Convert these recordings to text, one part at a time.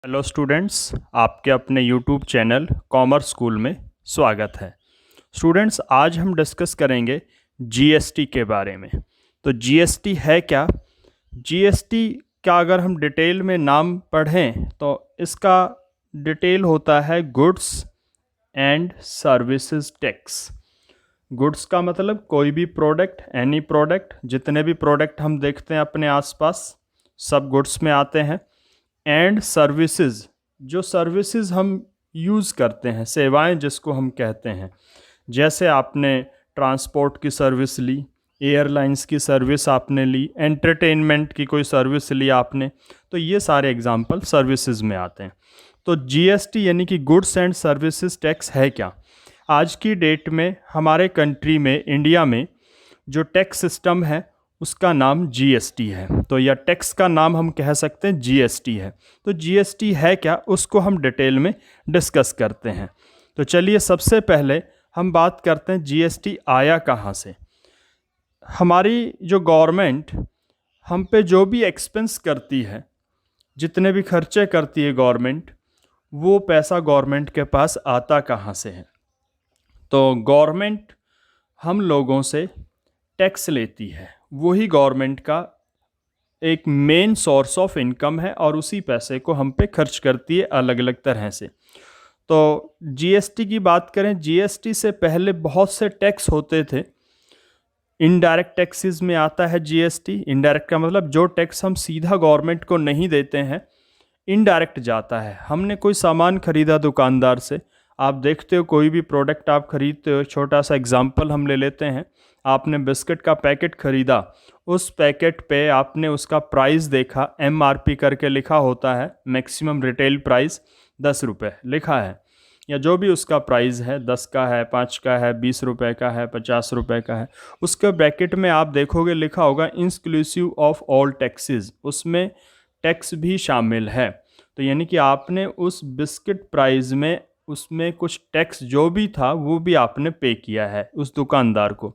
Hello students, आपके अपने YouTube channel commerce school में स्वागत है। स्टूडेंट्स, आज हम डिस्कस करेंगे जीएसटी के बारे में। तो जीएसटी है क्या? जीएसटी का अगर हम डिटेल में नाम पढ़ें तो इसका डिटेल होता है goods and services tax. Goods का मतलब कोई भी प्रोडक्ट, एनी प्रोडक्ट, जितने भी प्रोडक्ट हम देखते हैं अपने आसपास सब गुड्स में आते हैं। एंड सर्विसेज, जो सर्विसेज हम यूज़ करते हैं, सेवाएं जिसको हम कहते हैं, जैसे आपने ट्रांसपोर्ट की सर्विस ली, एयरलाइंस की सर्विस आपने ली, एंटरटेनमेंट की कोई सर्विस ली आपने, तो ये सारे एग्जांपल सर्विसेज में आते हैं। तो जीएसटी यानी कि गुड्स एंड सर्विसेज टैक्स है क्या? आज की डेट में हमारे कंट्री में, इंडिया में, जो टैक्स सिस्टम है उसका नाम जीएसटी है। तो यह टैक्स का नाम हम कह सकते हैं जीएसटी है। तो जीएसटी है क्या, उसको हम डिटेल में डिस्कस करते हैं। तो चलिए सबसे पहले हम बात करते हैं जीएसटी आया कहाँ से। हमारी जो गवर्नमेंट हम पे जो भी एक्सपेंस करती है, जितने भी खर्चे करती है गवर्नमेंट, वो पैसा गवर्नमेंट के पास आता कहाँ से है? तो गवर्नमेंट हम लोगों से टैक्स लेती है, वही गवर्नमेंट का एक मेन सोर्स ऑफ इनकम है और उसी पैसे को हम पे खर्च करती है अलग अलग तरह से। तो जीएसटी की बात करें, जीएसटी से पहले बहुत से टैक्स होते थे। इनडायरेक्ट टैक्सेस में आता है जीएसटी। इनडायरेक्ट का मतलब जो टैक्स हम सीधा गवर्नमेंट को नहीं देते हैं, इनडायरेक्ट जाता है। हमने कोई सामान खरीदा दुकानदार से, आप देखते हो कोई भी प्रोडक्ट आप खरीदते हो, छोटा सा एग्जांपल हम ले लेते हैं। आपने बिस्किट का पैकेट खरीदा, उस पैकेट पे आपने उसका प्राइस देखा, एमआरपी करके लिखा होता है, मैक्सिमम रिटेल प्राइस 10 रुपये लिखा है, या जो भी उसका प्राइस है, 10 का है, 5 का है, 20 रुपये का है, 50 रुपये का है, उसके ब्रैकेट में आप देखोगे लिखा होगा इंक्लूसिव ऑफ ऑल टैक्सेस, उसमें टैक्स भी शामिल है। तो यानी कि आपने उस बिस्किट प्राइस में, उसमें कुछ टैक्स जो भी था वो भी आपने पे किया है उस दुकानदार को।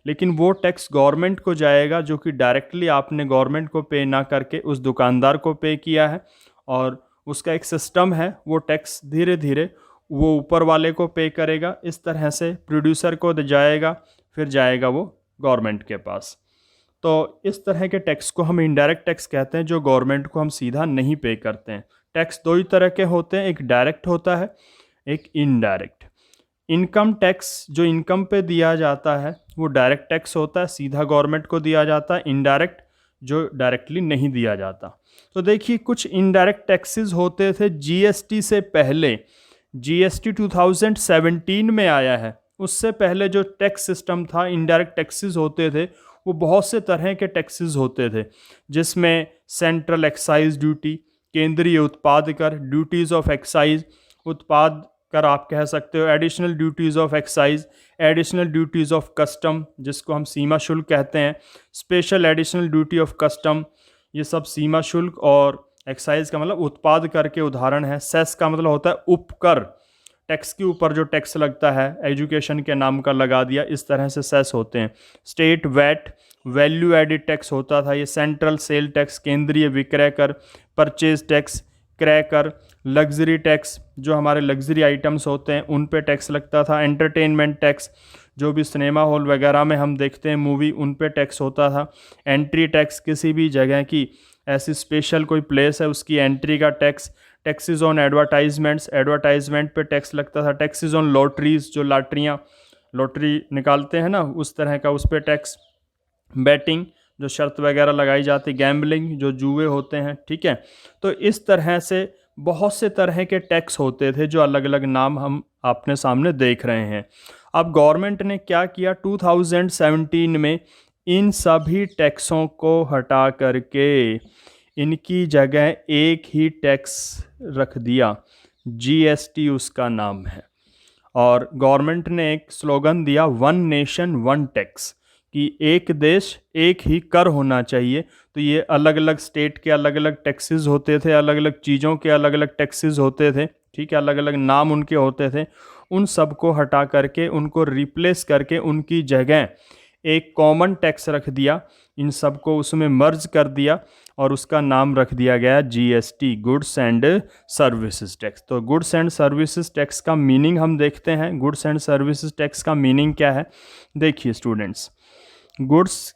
लेकिन वो टैक्स गवर्नमेंट को जाएगा, जो कि डायरेक्टली आपने गवर्नमेंट को पे ना करके उस दुकानदार को पे किया है। और उसका एक सिस्टम है, वो टैक्स धीरे धीरे वो ऊपर वाले को पे करेगा, इस तरह से प्रोड्यूसर को जाएगा, फिर जाएगा वो गवर्नमेंट के पास। तो इस तरह के टैक्स को हम इनडायरेक्ट टैक्स कहते हैं, जो गवर्नमेंट को हम सीधा नहीं पे करते हैं। टैक्स दो ही तरह के होते हैं, एक डायरेक्ट होता है, एक इनडायरेक्ट। इनकम टैक्स जो इनकम पे दिया जाता है वो डायरेक्ट टैक्स होता है, सीधा गवर्नमेंट को दिया जाता है। इनडायरेक्ट जो डायरेक्टली नहीं दिया जाता। तो देखिए, कुछ इनडायरेक्ट टैक्सेस होते थे जीएसटी से पहले। जीएसटी 2017 में आया है, उससे पहले जो टैक्स सिस्टम था, इनडायरेक्ट टैक्सेस होते थे, वो बहुत से तरह के टैक्सेस होते थे, जिसमें सेंट्रल एक्साइज ड्यूटी, केंद्रीय उत्पाद कर, ड्यूटीज़ ऑफ एक्साइज, उत्पाद कर आप कह सकते हो, additional duties of excise, additional duties of custom जिसको हम सीमा शुल्क कहते हैं, special additional duty of custom, ये सब सीमा शुल्क। और एक्साइज का मतलब उत्पाद कर के उदाहरण है। सेस का मतलब होता है उपकर, टैक्स के ऊपर जो टैक्स लगता है, एजुकेशन के नाम का लगा दिया, इस तरह से सेस होते हैं। State VAT, value added tax होता था ये। सेंट्रल सेल टैक्स, केंद्रीय विक्रय कर, परचेज टैक्स, क्रय कर, लग्जरी टैक्स, जो हमारे लग्जरी आइटम्स होते हैं उन पे टैक्स लगता था। एंटरटेनमेंट टैक्स, जो भी सिनेमा हॉल वगैरह में हम देखते हैं मूवी, उन पे टैक्स होता था। एंट्री टैक्स, किसी भी जगह की ऐसी स्पेशल कोई प्लेस है उसकी एंट्री का tax. Taxes on advertisements, advertisement पे टैक्स लगता था। टैक्सेस ऑन लॉटरीज, जो लॉटरी निकालते हैं ना, उस तरह का, उस पर टैक्स। बैटिंग, जो शर्त वगैरह लगाई जाती, गैम्बलिंग, जो जुए होते हैं, ठीक है। तो इस तरह से बहुत से तरह के टैक्स होते थे, जो अलग अलग नाम हम अपने सामने देख रहे हैं। अब गवर्नमेंट ने क्या किया, 2017 में इन सभी टैक्सों को हटा करके इनकी जगह एक ही टैक्स रख दिया, जीएसटी उसका नाम है। और गवर्नमेंट ने एक स्लोगन दिया, वन नेशन वन टैक्स, कि एक देश एक ही कर होना चाहिए। तो ये अलग अलग स्टेट के अलग अलग टैक्सेस होते थे, अलग अलग चीज़ों के अलग अलग टैक्सेस होते थे, ठीक है, अलग अलग नाम उनके होते थे। उन सब को हटा करके, उनको रिप्लेस करके, उनकी जगह एक कॉमन टैक्स रख दिया, इन सब को उसमें मर्ज कर दिया। और उसका नाम रख दिया गया GST, goods and services tax. तो गुड्स एंड सर्विसेज टैक्स का मीनिंग हम देखते हैं। गुड्स एंड सर्विसेज टैक्स का मीनिंग क्या है? देखिए students, goods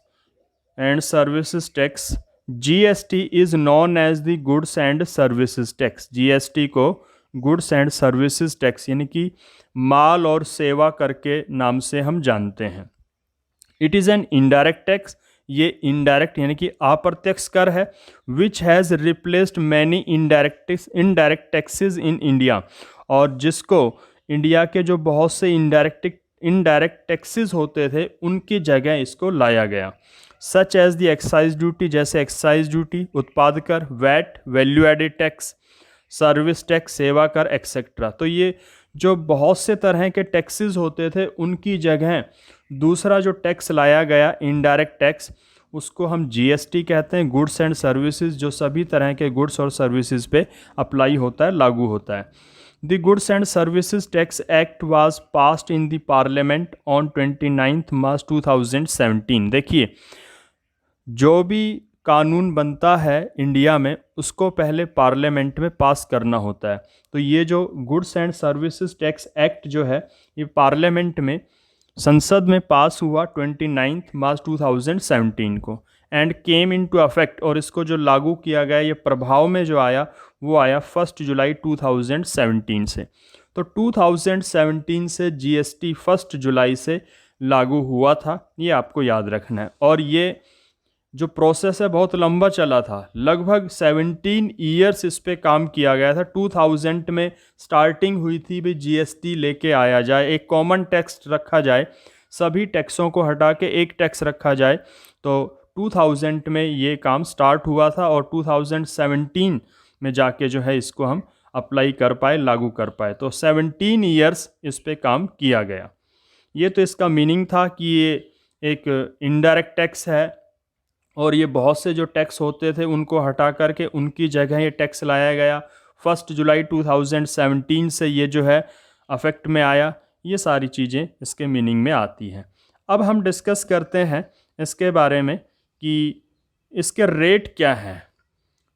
and services tax, GST is known as the goods and services tax. GST को गुड्स एंड सर्विसेज टैक्स यानी कि माल और सेवा कर के नाम से हम जानते हैं। It is an indirect tax, ये इनडायरेक्ट यानी कि अप्रत्यक्ष कर है, which has replaced many indirect taxes in India, और जिसको इंडिया के जो बहुत से इनडायरेक्ट टैक्सेस होते थे उनकी जगह इसको लाया गया। Such as the excise duty, जैसे एक्साइज ड्यूटी, उत्पाद कर, VAT, value added tax, service tax, सेवा कर, एक्सेट्रा। तो ये जो बहुत से तरह के टैक्सेस होते थे उनकी जगह दूसरा जो टैक्स लाया गया इनडायरेक्ट टैक्स, उसको हम जीएसटी कहते हैं। गुड्स एंड सर्विसेज, जो सभी तरह के गुड्स और सर्विसेज पे अप्लाई होता है, लागू होता है। The goods and services tax act was passed in the parliament on 29 मार्च 2017। देखिए, जो भी कानून बनता है इंडिया में उसको पहले पार्लियामेंट में पास करना होता है। तो ये जो goods and services tax act जो है ये पार्लियामेंट में, संसद में पास हुआ 29 मार्च 2017 को, एंड केम इनटू अफेक्ट, और इसको जो लागू किया गया, ये प्रभाव में जो आया वो आया 1 जुलाई 2017 से। तो 2017 से जीएसटी 1 जुलाई से लागू हुआ था, ये आपको याद रखना है। और ये जो प्रोसेस है बहुत लंबा चला था, लगभग 17 ईयर्स इस पे काम किया गया था। 2000 में स्टार्टिंग हुई थी भी जीएसटी लेके आया जाए, एक कॉमन टैक्स रखा जाए, सभी टैक्सों को हटा के एक टैक्स रखा जाए। तो 2000 में ये काम स्टार्ट हुआ था और 2017 में जाके जो है इसको हम अप्लाई कर पाए, लागू कर पाए। तो 17 ईयर्स इस पे काम किया गया। ये तो इसका मीनिंग था कि ये एक इनडायरेक्ट टैक्स है और ये बहुत से जो टैक्स होते थे उनको हटा करके उनकी जगह ये टैक्स लाया गया। 1 जुलाई 2017 से ये जो है अफेक्ट में आया। ये सारी चीज़ें इसके मीनिंग में आती हैं। अब हम डिस्कस करते हैं इसके बारे में कि इसके रेट क्या हैं,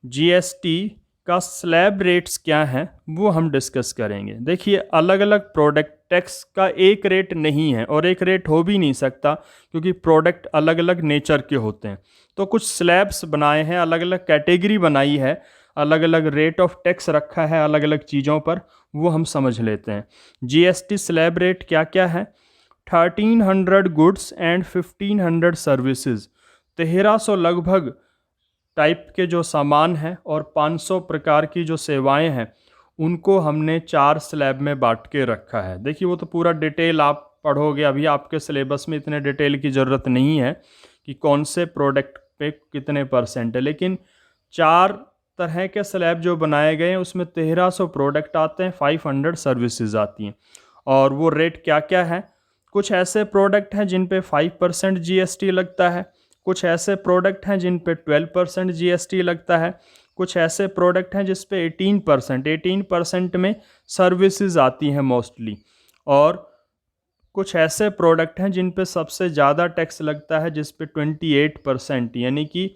जीएसटी का स्लैब रेट्स क्या हैं, वो हम डिस्कस करेंगे। देखिए, अलग अलग प्रोडक्ट टैक्स का एक रेट नहीं है और एक रेट हो भी नहीं सकता, क्योंकि प्रोडक्ट अलग अलग नेचर के होते हैं। तो कुछ स्लैब्स बनाए हैं, अलग अलग कैटेगरी बनाई है, अलग अलग रेट ऑफ टैक्स रखा है अलग अलग चीज़ों पर, वो हम समझ लेते हैं। जीएसटी स्लैब रेट क्या क्या है? 1300 गुड्स एंड 1500 सर्विसेज, 1300 लगभग टाइप के जो सामान हैं और 500 प्रकार की जो सेवाएं हैं उनको हमने 4 स्लैब में बांट के रखा है। देखिए, वो तो पूरा डिटेल आप पढ़ोगे, अभी आपके सिलेबस में इतने डिटेल की ज़रूरत नहीं है कि कौन से प्रोडक्ट पे कितने % है, लेकिन 4 तरह के स्लैब जो बनाए गए हैं उसमें 1300 प्रोडक्ट आते हैं, 500 सर्विसेज आती हैं। और वो रेट क्या क्या है? कुछ ऐसे प्रोडक्ट हैं जिन पे 5% जीएसटी लगता है, कुछ ऐसे प्रोडक्ट हैं जिन पे 12% जीएसटी लगता है, कुछ ऐसे प्रोडक्ट हैं जिस पे 18% में सर्विसेज आती हैं मोस्टली, और कुछ ऐसे प्रोडक्ट हैं जिन पे सबसे ज़्यादा टैक्स लगता है जिस पे 28%, यानी कि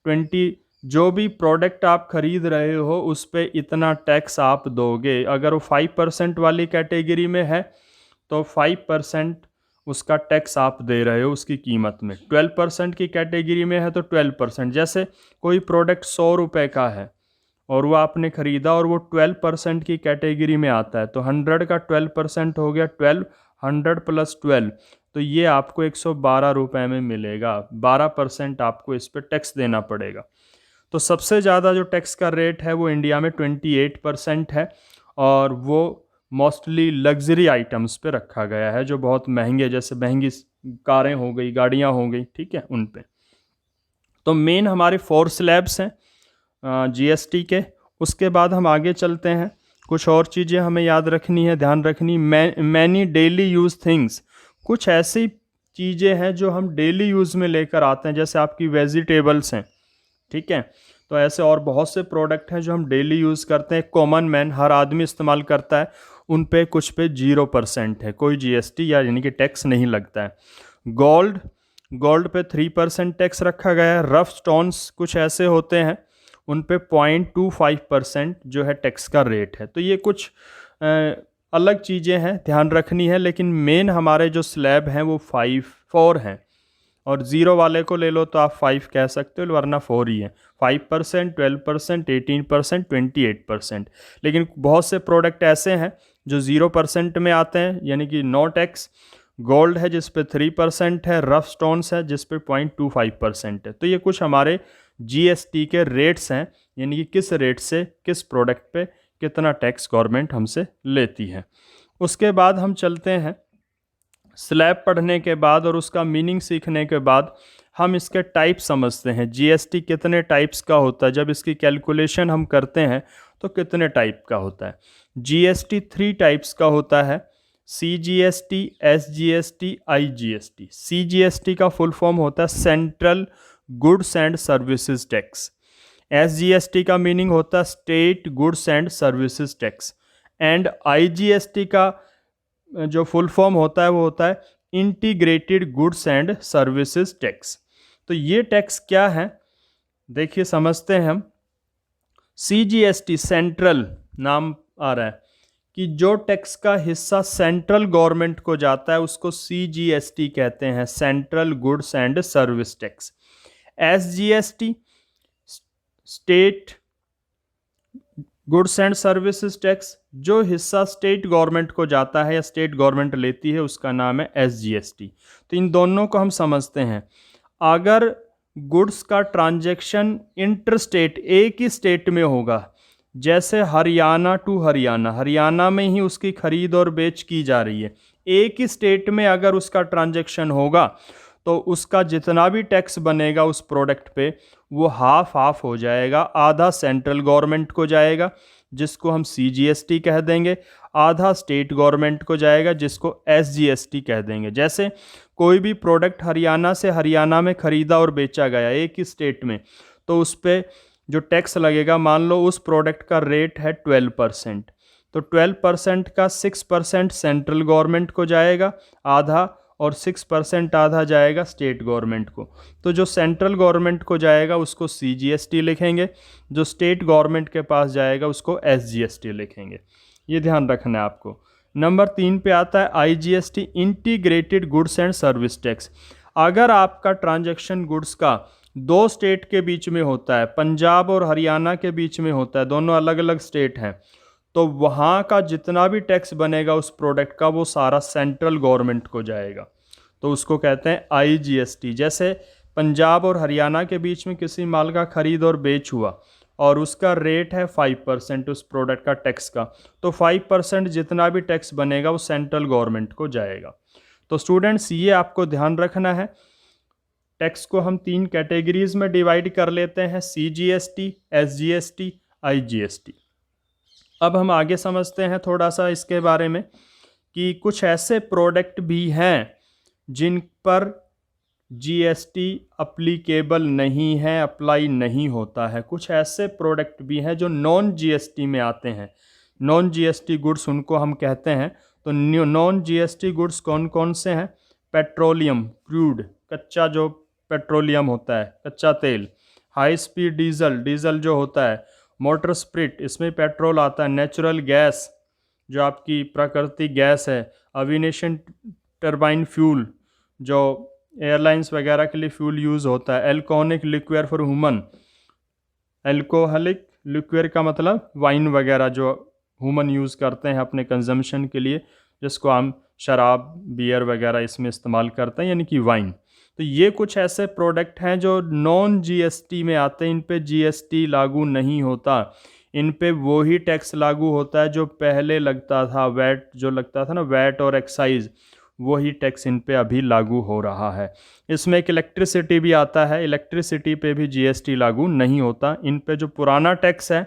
20 जो भी प्रोडक्ट आप खरीद रहे हो उस पे इतना टैक्स आप दोगे। अगर वो 5% वाली कैटेगरी में है तो 5% उसका टैक्स आप दे रहे हो उसकी कीमत में। 12% की कैटेगरी में है तो 12%। जैसे कोई प्रोडक्ट 100 रुपये का है और वो आपने ख़रीदा और वो 12% की कैटेगरी में आता है, तो 100 का 12% हो गया 12, 100 + 12, तो ये आपको 112 रुपये में मिलेगा। 12% आपको इस पर टैक्स देना पड़ेगा। तो सबसे ज़्यादा जो टैक्स का रेट है वो इंडिया में 28% है, और वो मोस्टली लग्जरी आइटम्स पे रखा गया है जो बहुत महंगे, जैसे महंगी कारें हो गई, गाड़ियाँ हो गई, ठीक है, उन पे। तो मेन हमारे 4 स्लैब्स हैं जीएसटी के। उसके बाद हम आगे चलते हैं, कुछ और चीज़ें हमें याद रखनी है, ध्यान रखनी। मैनी डेली यूज़ थिंग्स, कुछ ऐसी चीज़ें हैं जो हम डेली यूज़ में लेकर आते हैं, जैसे आपकी वेजिटेबल्स हैं, ठीक है। तो ऐसे और बहुत से प्रोडक्ट हैं जो हम डेली यूज़ करते हैं, कॉमन मैन हर आदमी इस्तेमाल करता है, उन पे कुछ पे 0% है, कोई जीएसटी या यानी कि टैक्स नहीं लगता है। गोल्ड, गोल्ड पे 3% टैक्स रखा गया है। रफ स्टोन्स कुछ ऐसे होते हैं, उन पे 0.25% जो है टैक्स का रेट है। तो ये कुछ अलग चीज़ें हैं, ध्यान रखनी है, लेकिन मेन हमारे जो स्लैब हैं वो 4 हैं, और ज़ीरो वाले को ले लो तो आप 5 कह सकते हो, वरना 4 ही है। 5%, 12%, 18%, 28%। लेकिन बहुत से प्रोडक्ट ऐसे हैं जो 0% में आते हैं, यानी कि नो टैक्स। गोल्ड है जिस पे 3% है, रफ स्टोन्स है जिस पे 0.25% है। तो ये कुछ हमारे जीएसटी के रेट्स हैं, यानी कि किस रेट से किस प्रोडक्ट पे कितना टैक्स गवर्नमेंट हमसे लेती है। उसके बाद हम चलते हैं, स्लैब पढ़ने के बाद और उसका मीनिंग सीखने के बाद हम इसके टाइप समझते हैं। जीएसटी कितने टाइप्स का होता है, जब इसकी कैलकुलेशन हम करते हैं तो कितने टाइप का होता है। जीएसटी 3 टाइप्स का होता है, सीजीएसटी, एसजीएसटी, आईजीएसटी। सीजीएसटी का फुल फॉर्म होता है central goods and services tax. SGST का मीनिंग होता है state goods and services tax. And IGST का जो फुल फॉर्म होता है वो होता है integrated goods and services tax. तो ये टैक्स क्या है, देखिए समझते हैं हम। सीजीएसटी सेंट्रल नाम आ रहा है कि जो टैक्स का हिस्सा सेंट्रल गवर्नमेंट को जाता है उसको सीजीएसटी कहते हैं, central goods and service tax. SGST state goods and services tax, जो हिस्सा स्टेट गवर्नमेंट को जाता है या स्टेट गवर्नमेंट लेती है उसका नाम है एसजीएसटी। तो इन दोनों को हम समझते हैं। अगर गुड्स का ट्रांजैक्शन इंटरस्टेट एक ही स्टेट में होगा, जैसे हरियाणा टू हरियाणा, हरियाणा में ही उसकी खरीद और बेच की जा रही है, एक ही स्टेट में अगर उसका ट्रांजैक्शन होगा तो उसका जितना भी टैक्स बनेगा उस प्रोडक्ट पे वो हाफ हाफ हो जाएगा। आधा सेंट्रल गवर्नमेंट को जाएगा जिसको हम सीजीएसटी कह देंगे, आधा स्टेट गवर्नमेंट को जाएगा जिसको एसजीएसटी कह देंगे। जैसे कोई भी प्रोडक्ट हरियाणा से हरियाणा में खरीदा और बेचा गया एक ही स्टेट में, तो उस पर जो टैक्स लगेगा, मान लो उस प्रोडक्ट का रेट है 12%, तो 12% का 6% सेंट्रल गवर्नमेंट को जाएगा आधा, और 6% आधा जाएगा स्टेट गवर्नमेंट को। तो जो सेंट्रल गवर्नमेंट को जाएगा उसको सीजीएसटी लिखेंगे, जो स्टेट गवर्नमेंट के पास जाएगा उसको एसजीएसटी लिखेंगे। ये ध्यान रखना है आपको। नंबर 3 पे आता है IGST, integrated goods and service tax. अगर आपका ट्रांजैक्शन गुड्स का 2 स्टेट के बीच में होता है, पंजाब और हरियाणा के बीच में होता है, दोनों अलग अलग स्टेट हैं, तो वहाँ का जितना भी टैक्स बनेगा उस प्रोडक्ट का वो सारा सेंट्रल गवर्नमेंट को जाएगा, तो उसको कहते हैं आईजीएसटी। जैसे पंजाब और हरियाणा के बीच में किसी माल का खरीद और बेच हुआ और उसका रेट है 5% उस प्रोडक्ट का टैक्स का, तो 5% जितना भी टैक्स बनेगा वो सेंट्रल गवर्नमेंट को जाएगा। तो स्टूडेंट्स ये आपको ध्यान रखना है। टैक्स को हम 3 कैटेगरीज में डिवाइड कर लेते हैं, सीजीएसटी, एसजीएसटी, आईजीएसटी। अब हम आगे समझते हैं थोड़ा सा इसके बारे में कि कुछ ऐसे प्रोडक्ट भी हैं जिन पर जीएसटी अप्लीकेबल नहीं है, अप्लाई नहीं होता है। कुछ ऐसे प्रोडक्ट भी हैं जो नॉन जीएसटी में आते हैं, नॉन जीएसटी गुड्स उनको हम कहते हैं। तो नॉन जीएसटी गुड्स कौन कौन से हैं? पेट्रोलियम, क्रूड, कच्चा जो पेट्रोलियम होता है, कच्चा तेल। हाई स्पीड डीजल, डीजल जो होता है। मोटर स्प्रिट, इसमें पेट्रोल आता है। नेचुरल गैस जो आपकी प्राकृतिक गैस है। अविनेशन टर्बाइन फ्यूल जो एयरलाइंस वगैरह के लिए फ्यूल यूज़ होता है। Alcoholic liquid for human, alcoholic liquid का मतलब वाइन वगैरह जो ह्यूमन यूज़ करते हैं अपने कंजम्पशन के लिए, जिसको हम शराब, बियर वगैरह इसमें इस्तेमाल करते हैं, यानी कि वाइन। तो ये कुछ ऐसे प्रोडक्ट हैं जो नॉन जीएसटी में आते हैं, इन पे जीएसटी लागू नहीं होता। इन पे वो ही टैक्स लागू होता है जो पहले लगता था, वैट जो लगता था ना, वैट और एक्साइज, वही टैक्स इन पे अभी लागू हो रहा है। इसमें एक इलेक्ट्रिसिटी भी आता है, इलेक्ट्रिसिटी पे भी जीएसटी लागू नहीं होता। इन पे जो पुराना टैक्स है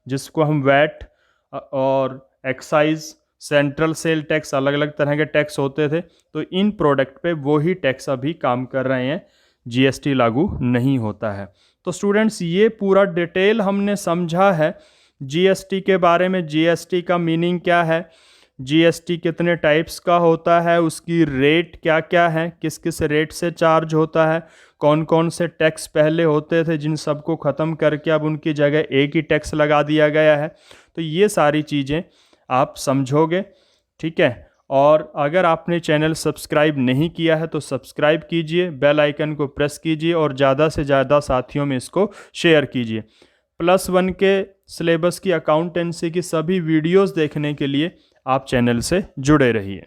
जिसको हम वैट और एक्साइज, सेंट्रल सेल टैक्स, अलग अलग तरह के टैक्स होते थे, तो इन प्रोडक्ट पे वो ही टैक्स अभी काम कर रहे हैं, जीएसटी लागू नहीं होता है। तो स्टूडेंट्स ये पूरा डिटेल हमने समझा है जीएसटी के बारे में। जीएसटी का मीनिंग क्या है, जीएसटी कितने टाइप्स का होता है, उसकी रेट क्या क्या है, किस किस रेट से चार्ज होता है, कौन कौन से टैक्स पहले होते थे जिन सबको ख़त्म करके अब उनकी जगह एक ही टैक्स लगा दिया गया है। तो ये सारी चीज़ें आप समझोगे, ठीक है। और अगर आपने चैनल सब्सक्राइब नहीं किया है तो सब्सक्राइब कीजिए, बेल आइकन को प्रेस कीजिए और ज़्यादा से ज़्यादा साथियों में इसको शेयर कीजिए। +1 के सिलेबस की अकाउंटेंसी की सभी वीडियोस देखने के लिए आप चैनल से जुड़े रहिए।